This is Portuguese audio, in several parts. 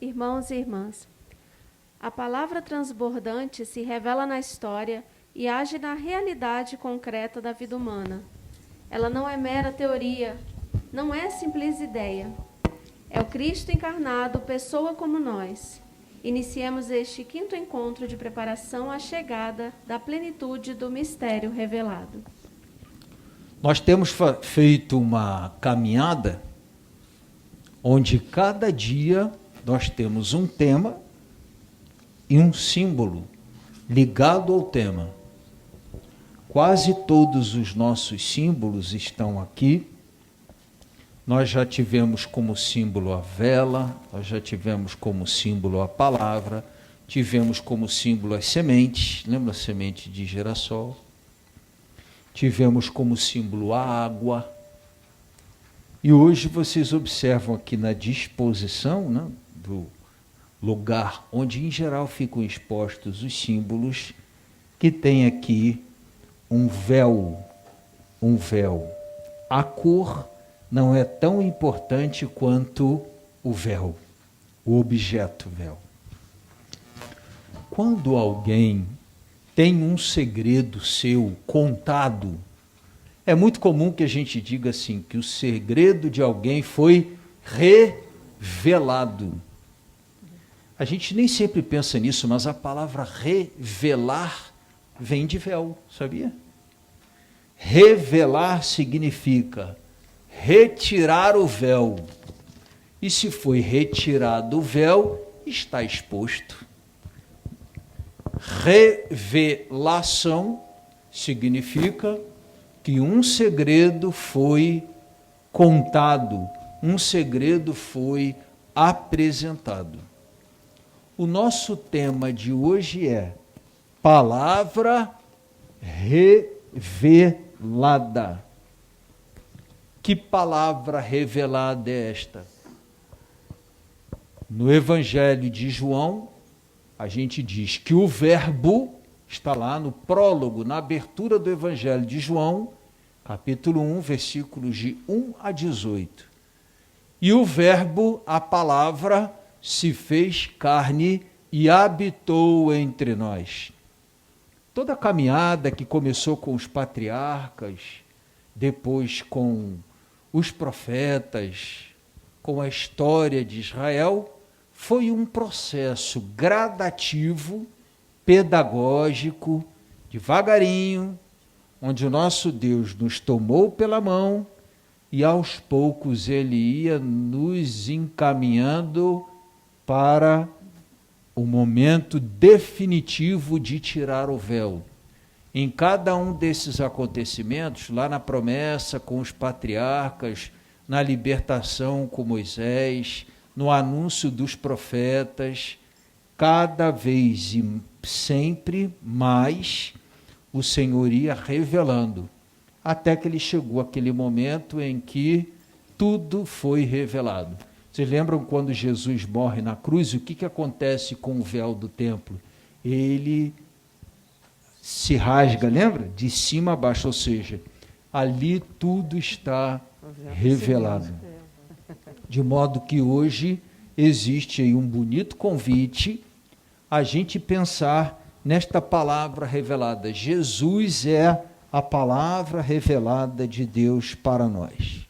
irmãos e irmãs. A palavra transbordante se revela na história e age na realidade concreta da vida humana. Ela não é mera teoria, não é simples ideia. É o Cristo encarnado, pessoa como nós. Iniciemos este 5º encontro de preparação à chegada da plenitude do mistério revelado. Nós temos feito uma caminhada onde cada dia nós temos um tema e um símbolo ligado ao tema. Quase todos os nossos símbolos estão aqui. Nós já tivemos como símbolo a vela, nós já tivemos como símbolo a palavra, tivemos como símbolo as sementes, lembra a semente de girassol? Tivemos como símbolo a água. E hoje vocês observam aqui na disposição, né, do lugar onde em geral ficam expostos os símbolos, que tem aqui um véu. A cor não é tão importante quanto o véu, o objeto véu. Quando alguém tem um segredo seu contado, é muito comum que a gente diga assim, que o segredo de alguém foi revelado. A gente nem sempre pensa nisso, mas a palavra revelar vem de véu, sabia? Revelar significa retirar o véu. E se foi retirado o véu, está exposto. Revelação significa que um segredo foi contado, um segredo foi apresentado. O nosso tema de hoje é palavra revelada. Que palavra revelada é esta? No Evangelho de João, a gente diz que o verbo está lá no prólogo, na abertura do Evangelho de João, capítulo 1, versículos de 1 a 18. E o verbo, a palavra, se fez carne e habitou entre nós. Toda a caminhada que começou com os patriarcas, depois com os profetas, com a história de Israel, foi um processo gradativo, pedagógico, devagarinho, onde o nosso Deus nos tomou pela mão e aos poucos ele ia nos encaminhando para o momento definitivo de tirar o véu. Em cada um desses acontecimentos, lá na promessa com os patriarcas, na libertação com Moisés, no anúncio dos profetas, cada vez e sempre mais o Senhor ia revelando, até que ele chegou aquele momento em que tudo foi revelado. Vocês lembram quando Jesus morre na cruz, o que acontece com o véu do templo? Ele se rasga, lembra? De cima a baixo, ou seja, ali tudo está revelado. De modo que hoje existe aí um bonito convite a gente pensar nesta palavra revelada. Jesus é a palavra revelada de Deus para nós.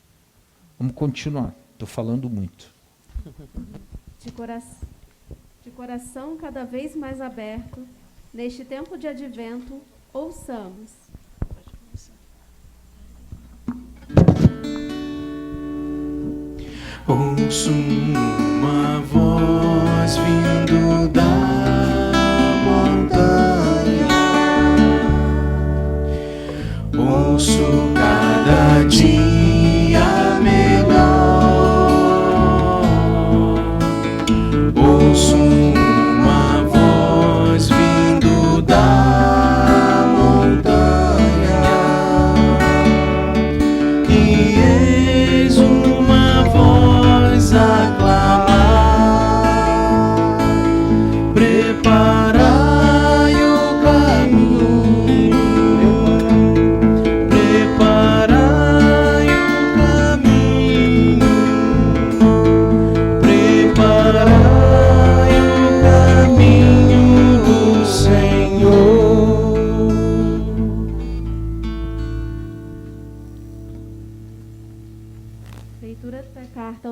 Vamos continuar, estou falando muito. De coração cada vez mais aberto, neste tempo de advento, ouçamos. Ouço uma voz vindo da montanha, ouço cada dia melhor, ouço uma voz vindo da montanha, e eis uma voz a clamar,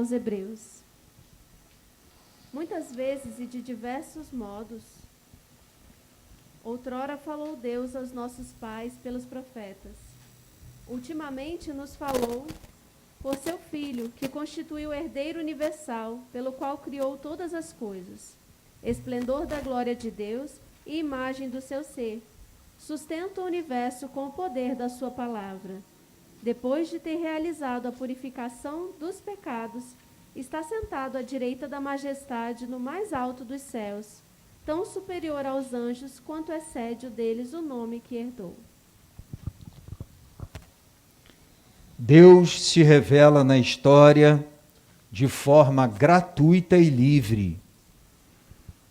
aos Hebreus. Muitas vezes e de diversos modos, outrora falou Deus aos nossos pais pelos profetas. Ultimamente nos falou por seu Filho, que constituiu o herdeiro universal, pelo qual criou todas as coisas, esplendor da glória de Deus e imagem do seu ser, sustenta o universo com o poder da sua palavra. Depois de ter realizado a purificação dos pecados, está sentado à direita da majestade no mais alto dos céus, tão superior aos anjos quanto excede o deles o nome que herdou. Deus se revela na história de forma gratuita e livre.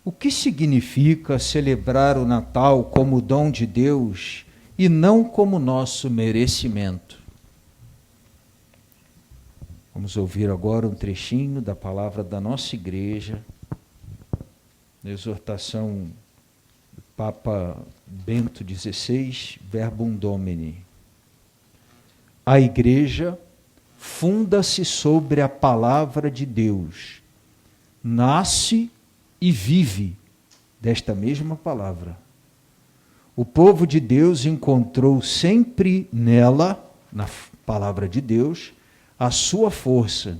O que significa celebrar o Natal como dom de Deus e não como nosso merecimento? Vamos ouvir agora um trechinho da palavra da nossa igreja, na exortação do Papa Bento XVI, Verbum Domini. A igreja funda-se sobre a palavra de Deus, nasce e vive desta mesma palavra. O povo de Deus encontrou sempre nela, na palavra de Deus, a sua força.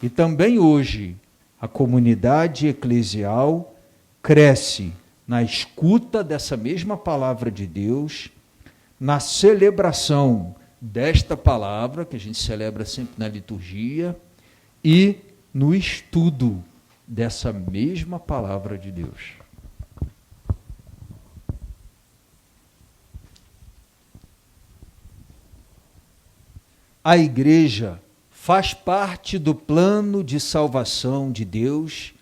E também hoje, a comunidade eclesial cresce na escuta dessa mesma palavra de Deus, na celebração desta palavra, que a gente celebra sempre na liturgia, e no estudo dessa mesma palavra de Deus. A igreja faz parte do plano de salvação de Deus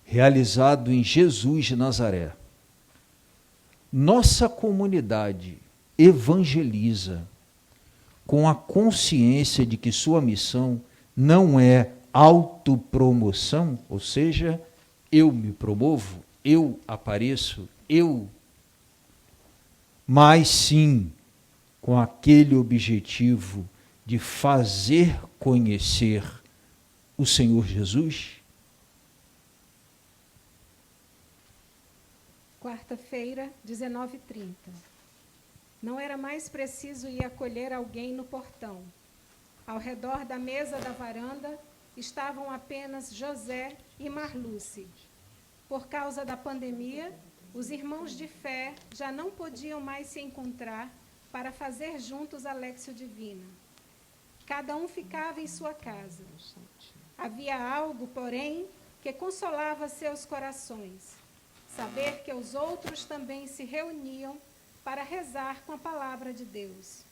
realizado em Jesus de Nazaré. Nossa comunidade evangeliza com a consciência de que sua missão não é autopromoção, ou seja, eu me promovo, eu apareço, mas sim com aquele objetivo de fazer conhecer o Senhor Jesus. Quarta-feira, 19h30. Não era mais preciso ir acolher alguém no portão. Ao redor da mesa da varanda estavam apenas José e Marluce. Por causa da pandemia, os irmãos de fé já não podiam mais se encontrar para fazer juntos a Léxio Divina. Cada um ficava em sua casa. Havia algo, porém, que consolava seus corações. Saber que os outros também se reuniam para rezar com a palavra de Deus.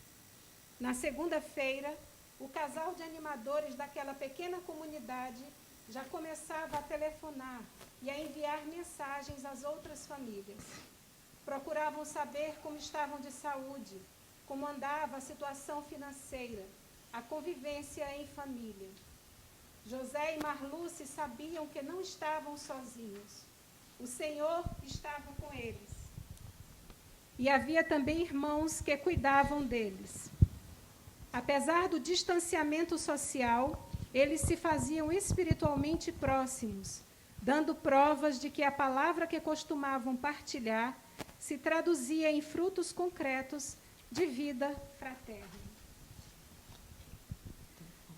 Na segunda-feira, o casal de animadores daquela pequena comunidade já começava a telefonar e a enviar mensagens às outras famílias. Procuravam saber como estavam de saúde, como andava a situação financeira, a convivência em família. José e Marluce sabiam que não estavam sozinhos. O Senhor estava com eles. E havia também irmãos que cuidavam deles. Apesar do distanciamento social, eles se faziam espiritualmente próximos, dando provas de que a palavra que costumavam partilhar se traduzia em frutos concretos de vida fraterna.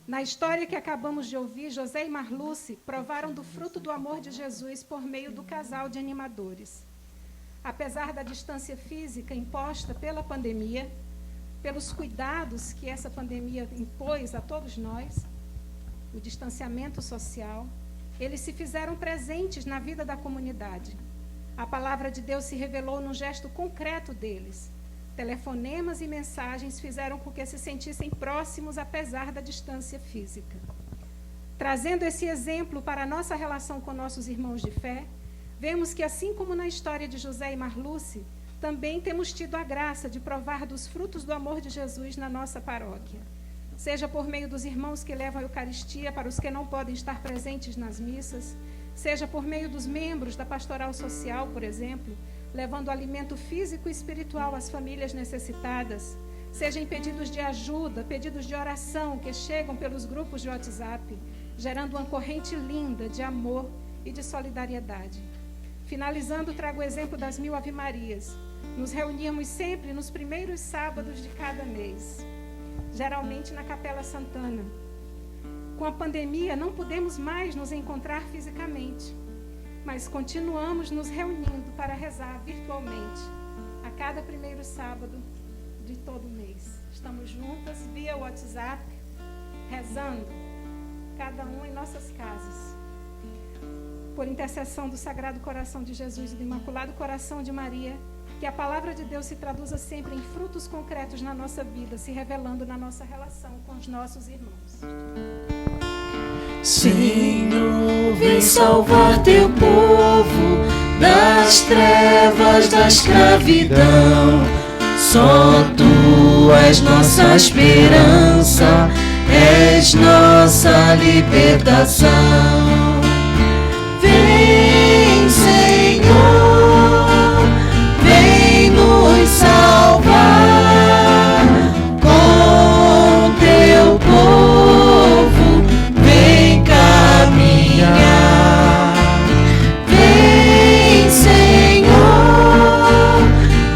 Na história que acabamos de ouvir, José e Marluce provaram do fruto do amor de Jesus por meio do casal de animadores. Apesar da distância física imposta pela pandemia, pelos cuidados que essa pandemia impôs a todos nós, o distanciamento social, eles se fizeram presentes na vida da comunidade. A palavra de Deus se revelou num gesto concreto deles. Telefonemas e mensagens fizeram com que se sentissem próximos apesar da distância física. Trazendo esse exemplo para a nossa relação com nossos irmãos de fé, vemos que, assim como na história de José e Marluce, também temos tido a graça de provar dos frutos do amor de Jesus na nossa paróquia. Seja por meio dos irmãos que levam a Eucaristia para os que não podem estar presentes nas missas, seja por meio dos membros da pastoral social, por exemplo, levando alimento físico e espiritual às famílias necessitadas, seja em pedidos de ajuda, pedidos de oração que chegam pelos grupos de WhatsApp, gerando uma corrente linda de amor e de solidariedade. Finalizando, trago o exemplo das 1000 Ave-Marias. Nos reuníamos sempre nos primeiros sábados de cada mês, geralmente na Capela Santana. Com a pandemia, não podemos mais nos encontrar fisicamente, mas continuamos nos reunindo para rezar virtualmente, a cada primeiro sábado de todo mês. Estamos juntas via WhatsApp, rezando, cada um em nossas casas. Por intercessão do Sagrado Coração de Jesus e do Imaculado Coração de Maria, que a palavra de Deus se traduza sempre em frutos concretos na nossa vida, se revelando na nossa relação com os nossos irmãos. Senhor, vem salvar teu povo das trevas da escravidão. Só tu és nossa esperança, és nossa libertação. Vem, Senhor, vem nos salvar com teu povo, vem caminhar. Vem, Senhor,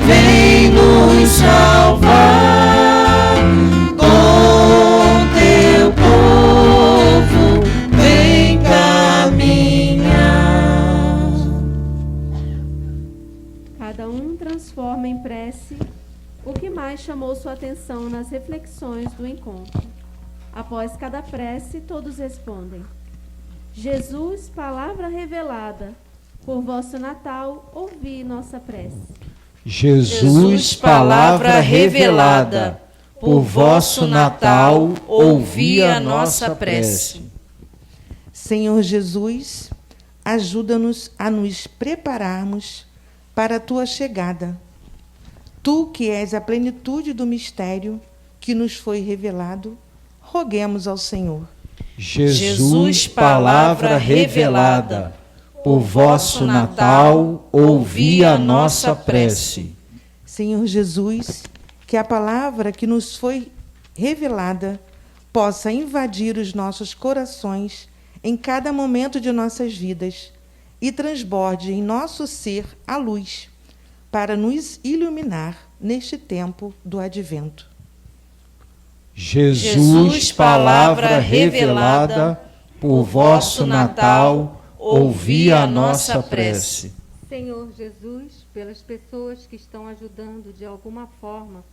vem nos salvar com teu povo, vem caminhar. Cada um transforma em prece o que mais chamou sua atenção nas reflexões do encontro. Após cada prece, todos respondem: Jesus, palavra revelada, por vosso Natal, ouvi nossa prece. Jesus, palavra revelada, por vosso Natal, ouvi a nossa prece. Senhor Jesus, ajuda-nos a nos prepararmos para a tua chegada. Tu que és a plenitude do mistério que nos foi revelado, roguemos ao Senhor. Jesus, palavra revelada, por vosso Natal, ouvi a nossa prece. Senhor Jesus, que a palavra que nos foi revelada possa invadir os nossos corações em cada momento de nossas vidas e transborde em nosso ser a luz, para nos iluminar neste tempo do advento. Jesus, palavra revelada, por vosso Natal, ouvi a nossa prece. Senhor Jesus, pelas pessoas que estão ajudando de alguma forma,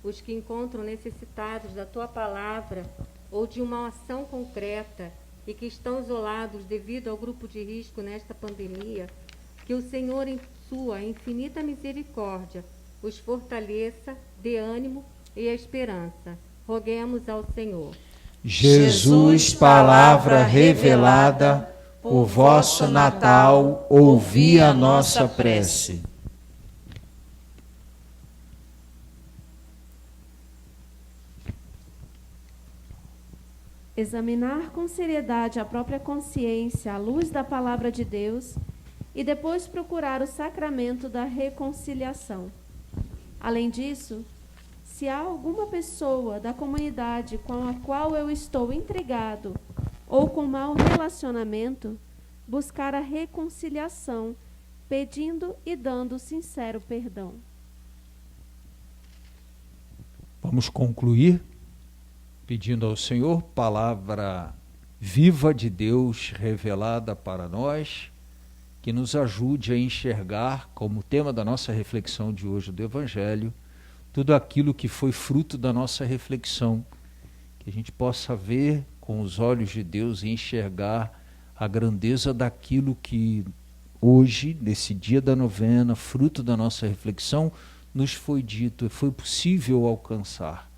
os que encontram necessitados da tua palavra ou de uma ação concreta e que estão isolados devido ao grupo de risco nesta pandemia, que o Senhor, em sua infinita misericórdia, os fortaleça, dê ânimo e esperança. Roguemos ao Senhor. Jesus, palavra revelada, por vosso Natal, ouvi a nossa prece. Examinar com seriedade a própria consciência à luz da palavra de Deus e depois procurar o sacramento da reconciliação. Além disso, se há alguma pessoa da comunidade com a qual eu estou intrigado ou com mau relacionamento, buscar a reconciliação, pedindo e dando sincero perdão. Vamos concluir pedindo ao Senhor palavra viva de Deus revelada para nós, que nos ajude a enxergar, como tema da nossa reflexão de hoje do Evangelho, tudo aquilo que foi fruto da nossa reflexão, que a gente possa ver com os olhos de Deus e enxergar a grandeza daquilo que hoje, nesse dia da novena, fruto da nossa reflexão, nos foi dito e foi possível alcançar.